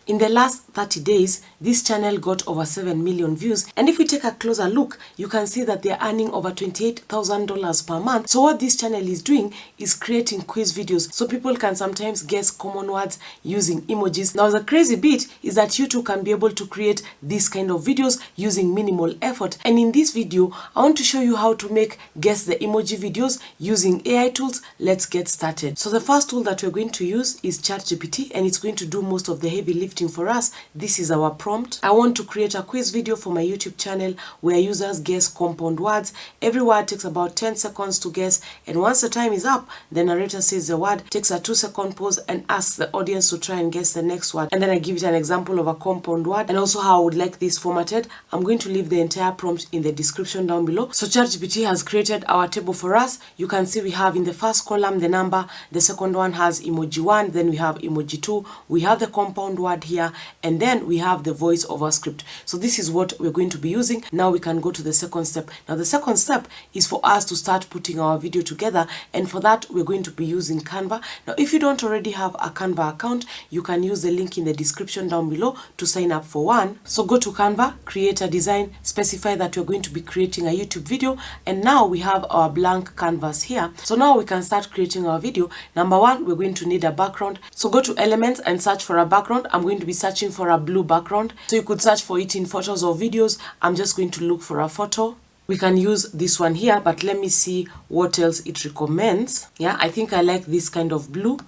In the last 30 days, this channel got over 7 million views. And if we take a closer look, you can see that they're earning over $28,000 per month. So what this channel is doing is creating quiz videos so people can sometimes guess common words using emojis. Now the crazy bit is that you too can be able to create this kind of videos using minimal effort. And in this video, I want to show you how to make guess the emoji videos using AI tools. Let's get started. So the first tool that we're going to use is ChatGPT, and it's going to do most of the heavy lifting for us. This is our prompt. I want to create a quiz video for my YouTube channel where users guess compound words. Every word takes about 10 seconds to guess, and once the time is up, the narrator says the word, takes a 2-second pause, and asks the audience to try and guess the next word. And then I give it an example of a compound word and also how I would like this formatted. I'm going to leave the entire prompt in the description down below. So ChatGPT has created our table for us. You can see we have in the first column the number, the second one has emoji 1, then we have emoji 2, we have the compound word here, and then we have the voiceover script. So this is what we're going to be using. Now we can go to the second step. Now the second step is for us to start putting our video together, and for that we're going to be using Canva. Now if you don't already have a Canva account, you can use the link in the description down below to sign up for one. So go to Canva, create a design, specify that you're going to be creating a YouTube video, and now we have our blank canvas here. So now we can start creating our video. Number one, we're going to need a background. So go to elements and search for a background. I'm going to be searching for a blue background. So you could search for it in photos or videos. I'm just going to look for a photo. We can use this one here, but let me see what else it recommends. Yeah, I think I like this kind of blue.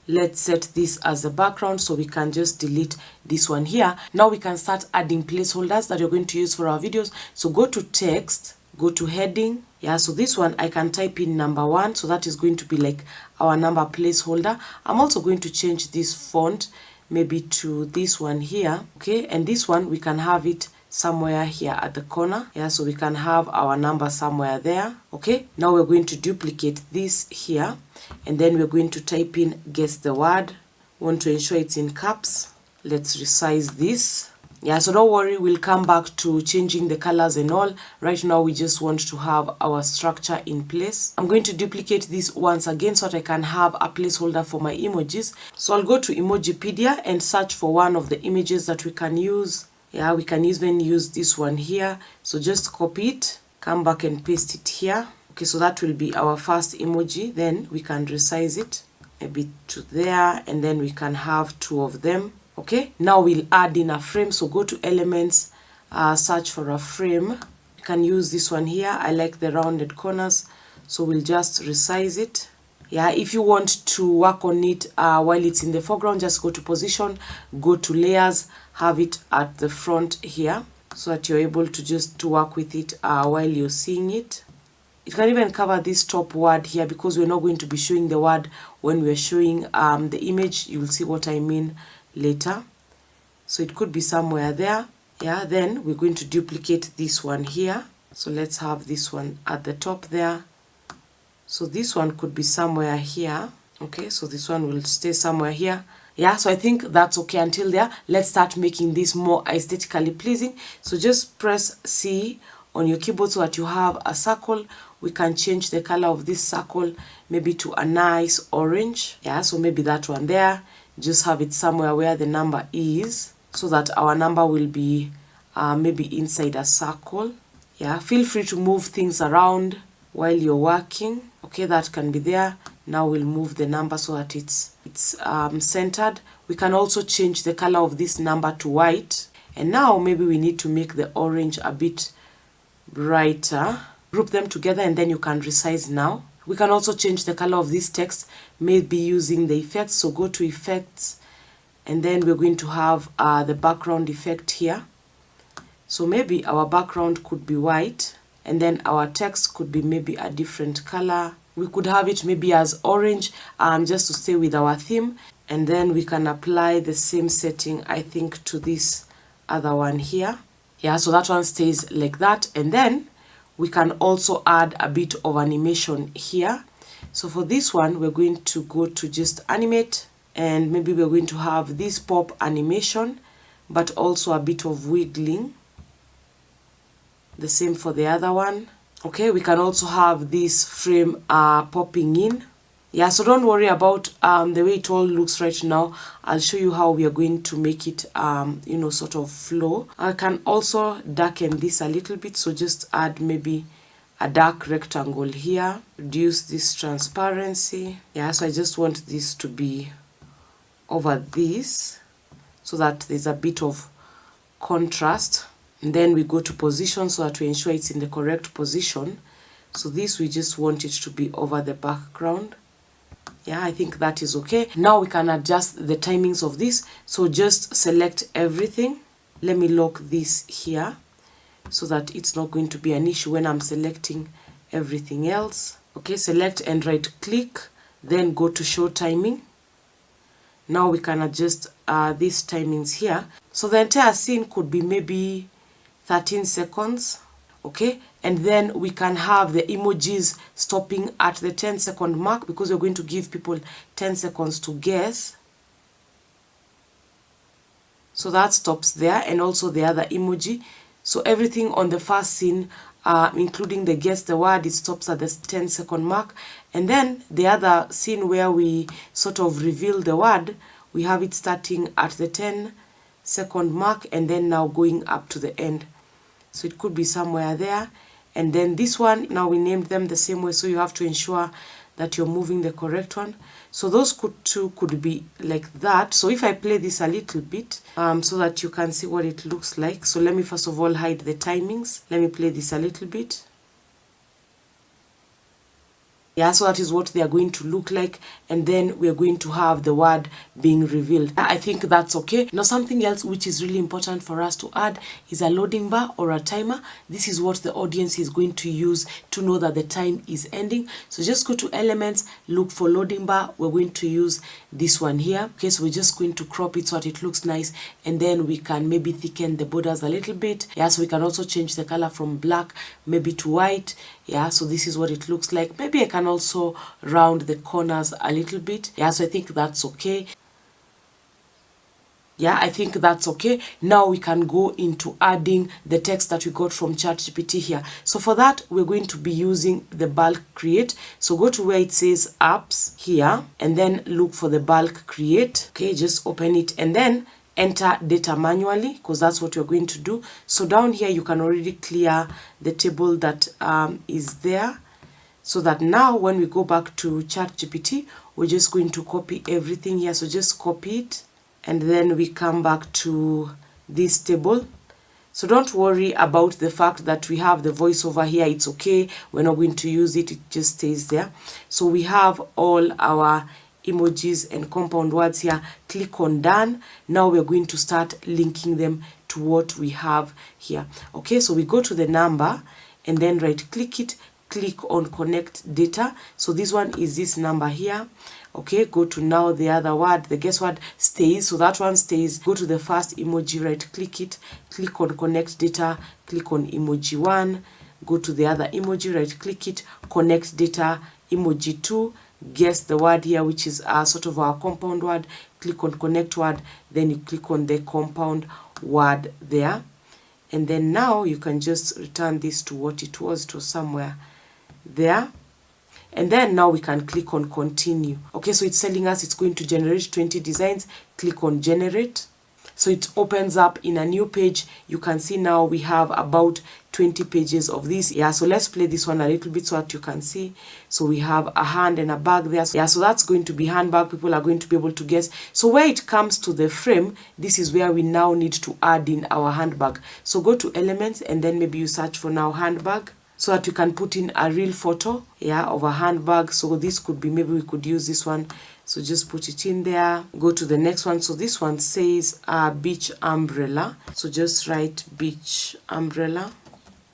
Let's set this as a background, so we can just delete this one here. Now we can start adding placeholders that you're going to use for our videos. So go to text, go to heading. Yeah, so this one I can type in number 1, so that is going to be like our number placeholder. I'm also going to change this font maybe to this one here. Okay, and this one we can have it somewhere here at the corner. Yeah, so we can have our number somewhere there. Okay, now we're going to duplicate this here, and then we're going to type in guess the word. Want to ensure it's in caps. Let's resize this. Yeah, so don't worry, we'll come back to changing the colors and all. Right now we just want to have our structure in place. I'm going to duplicate this once again so that I can have a placeholder for my emojis. So I'll go to Emojipedia and search for one of the images that we can use. Yeah, we can even use this one here. So just copy it, come back and paste it here. Okay, so that will be our first emoji. Then we can resize it maybe to there, and then we can have 2 of them. Okay, now we'll add in a frame. So go to elements, search for a frame. You can use this one here. I like the rounded corners, so we'll just resize it. Yeah, if you want to work on it while it's in the foreground, just go to position, go to layers, have it at the front here so that you're able to just to work with it while you're seeing it. You can even cover this top word here because we're not going to be showing the word when we're showing the image. You'll see what I mean later. So it could be somewhere there. Yeah, then we're going to duplicate this one here. So let's have this one at the top there. So this one could be somewhere here. Okay, so this one will stay somewhere here. Yeah, so I think that's okay until there. Let's start making this more aesthetically pleasing. So just press C on your keyboard so that you have a circle. We can change the color of this circle maybe to a nice orange. Yeah, so maybe that one there. Just have it somewhere where the number is so that our number will be maybe inside a circle. Yeah, feel free to move things around while you're working. Okay, that can be there. Now we'll move the number so that it's centered. We can also change the color of this number to white. And now maybe we need to make the orange a bit brighter. Group them together and then you can resize now. We can also change the color of this text, maybe using the effects. So go to effects, and then we're going to have the background effect here. So maybe our background could be white, and then our text could be maybe a different color. We could have it maybe as orange, just to stay with our theme. And then we can apply the same setting, I think, to this other one here. Yeah, so that one stays like that. And then we can also add a bit of animation here. So for this one, we're going to go to just animate, and maybe we're going to have this pop animation, but also a bit of wiggling. The same for the other one. Okay, we can also have this frame popping in. Yeah, so don't worry about the way it all looks right now. I'll show you how we are going to make it, you know, sort of flow. I can also darken this a little bit, so just add maybe a dark rectangle here. Reduce this transparency. Yeah, so I just want this to be over this so that there's a bit of contrast. And then we go to position so that we ensure it's in the correct position. So this, we just want it to be over the background. Yeah, I think that is okay. Now we can adjust the timings of this. So just select everything. Let me lock this here so that it's not going to be an issue when I'm selecting everything else. Okay, select and right click, then go to show timing. Now we can adjust these timings here. So the entire scene could be maybe 13 seconds. Okay, and then we can have the emojis stopping at the 10-second mark because we're going to give people 10 seconds to guess. So that stops there, and also the other emoji. So everything on the first scene, including the guess the word, it stops at the 10-second mark. And then the other scene where we sort of reveal the word, we have it starting at the 10-second mark and then now going up to the end. So it could be somewhere there. And then this one, now we named them the same way, so you have to ensure that you're moving the correct one. So those two could be like that. So if I play this a little bit, so that you can see what it looks like. So let me first of all hide the timings. Let me play this a little bit. Yeah, so that is what they are going to look like, and then we are going to have the word being revealed. I think that's okay. Now something else which is really important for us to add is a loading bar or a timer. This is what the audience is going to use to know that the time is ending. So just go to elements, look for loading bar. We're going to use this one here. Okay, so we're just going to crop it so that it looks nice, and then we can maybe thicken the borders a little bit. Yeah, so we can also change the color from black maybe to white. Yeah, so this is what it looks like. Maybe I can also round the corners a little bit. Yeah, so I think that's okay. Yeah, I think that's okay. Now we can go into adding the text that we got from ChatGPT here. So for that, we're going to be using the bulk create. So go to where it says apps here, and then look for the bulk create. Okay, just open it and then enter data manually, because that's what you're going to do. So down here you can already clear the table that is there, so that now when we go back to ChatGPT, we're just going to copy everything here. So just copy it, and then we come back to this table. So don't worry about the fact that we have the voiceover here. It's okay, we're not going to use it, it just stays there. So we have all our emojis and compound words here. Click on done. Now we're going to start linking them to what we have here. Okay, so we go to the number and then right click it, click on connect data. So this one is this number here. Okay, go to now the other word, the guess word stays, so that one stays. Go to the first emoji, right click it, click on connect data, click on emoji 1, go to the other emoji, right click it, connect data, emoji 2, guess the word here, which is sort of our compound word, click on connect word, then you click on the compound word there, and then now you can just return this to what it was somewhere there. And then now we can click on continue. Okay, so it's telling us it's going to generate 20 designs. Click on generate. So it opens up in a new page. You can see now we have about 20 pages of this. Yeah, so let's play this one a little bit so that you can see. So we have a hand and a bag there. So yeah, so that's going to be handbag. People are going to be able to guess. So where it comes to the frame, this is where we now need to add in our handbag. So go to elements and then maybe you search for now handbag, so that you can put in a real photo, yeah, of a handbag. So this could be, maybe we could use this one. So just put it in there. Go to the next one. So this one says beach umbrella. So just write beach umbrella.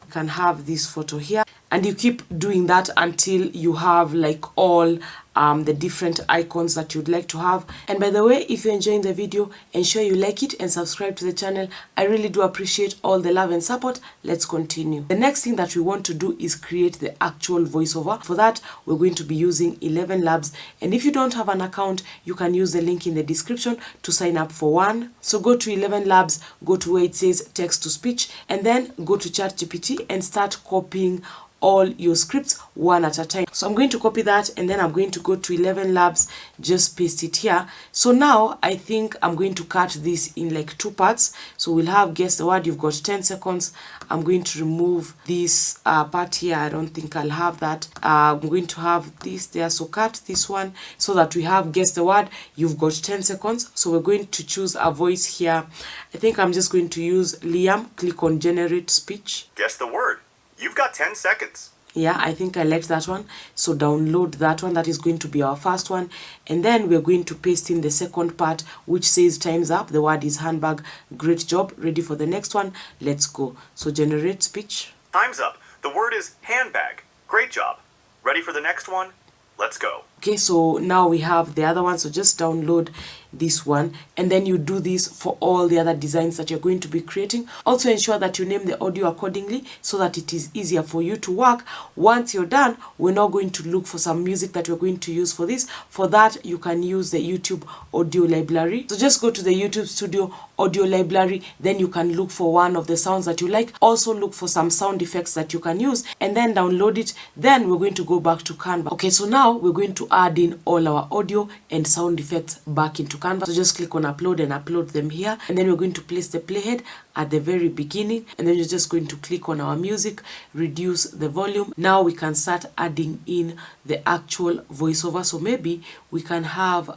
You can have this photo here. And you keep doing that until you have like all the different icons that you'd like to have. And by the way, if you're enjoying the video, ensure you like it and subscribe to the channel. I really do appreciate all the love and support. Let's continue. The next thing that we want to do is create the actual voiceover. For that, we're going to be using 11 Labs. And if you don't have an account, you can use the link in the description to sign up for one. So go to 11 Labs, go to where it says text to speech, and then go to ChatGPT and start copying all your scripts one at a time. So I'm going to copy that, and then I'm going to go to 11 labs, just paste it here. So now I think I'm going to cut this in like 2 parts. So we'll have guess the word. You've got 10 seconds. I'm going to remove this part here. I don't think I'll have that. I'm going to have this there. So cut this one so that we have guess the word. You've got 10 seconds. So we're going to choose a voice here. I think I'm just going to use Liam. Click on generate speech. Guess the word. You've got 10 seconds. Yeah, I think I like that one. So download that one. That is going to be our first one. And then we're going to paste in the second part, which says time's up. The word is handbag. Great job. Ready for the next one. Let's go. So generate speech. Time's up. The word is handbag. Great job. Ready for the next one? Let's go. Okay, so now we have the other one. So just download this one, and then you do this for all the other designs that you're going to be creating. Also ensure that you name the audio accordingly so that it is easier for you to work. Once you're done, we're now going to look for some music that we're going to use for this. For that, you can use the YouTube audio library. So just go to the YouTube Studio audio library, then you can look for one of the sounds that you like. Also look for some sound effects that you can use, and then download it. Then we're going to go back to Canva. Okay, so now we're going to add in all our audio and sound effects back into Canva. So just click on upload and upload them here, and then we're going to place the playhead at the very beginning, and then you're just going to click on our music, reduce the volume. Now we can start adding in the actual voiceover. So maybe we can have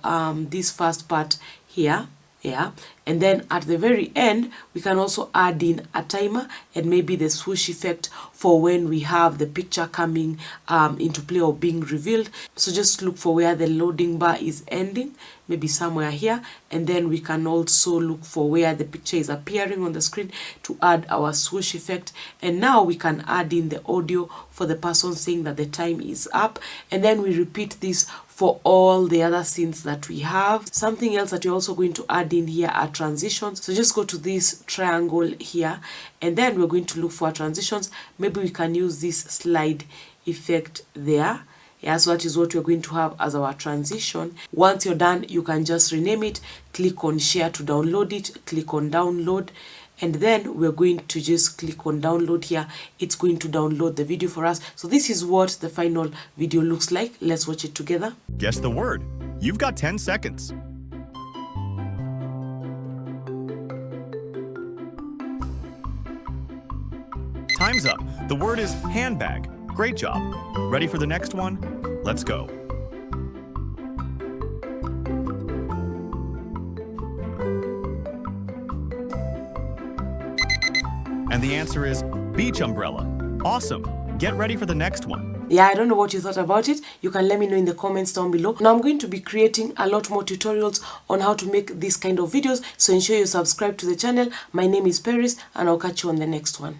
this first part here. Yeah, and then at the very end we can also add in a timer and maybe the swoosh effect for when we have the picture coming into play or being revealed. So just look for where the loading bar is ending, maybe somewhere here, and then we can also look for where the picture is appearing on the screen to add our swoosh effect. And now we can add in the audio for the person saying that the time is up, and then we repeat this for all the other scenes that we have. Something else that you're also going to add in here are transitions. So just go to this triangle here, and then we're going to look for transitions. Maybe we can use this slide effect there. Yeah, so that is what we're going to have as our transition. Once you're done, you can just rename it. Click on share to download it. Click on download. And then we're going to just click on download here. It's going to download the video for us. So this is what the final video looks like. Let's watch it together. Guess the word. You've got 10 seconds. Time's up. The word is handbag. Great job. Ready for the next one? Let's go. And the answer is beach umbrella. Awesome. Get ready for the next one. Yeah, I don't know what you thought about it. You can let me know in the comments down below. Now I'm going to be creating a lot more tutorials on how to make this kind of videos, so ensure you subscribe to the channel. My name is Peris, and I'll catch you on the next one.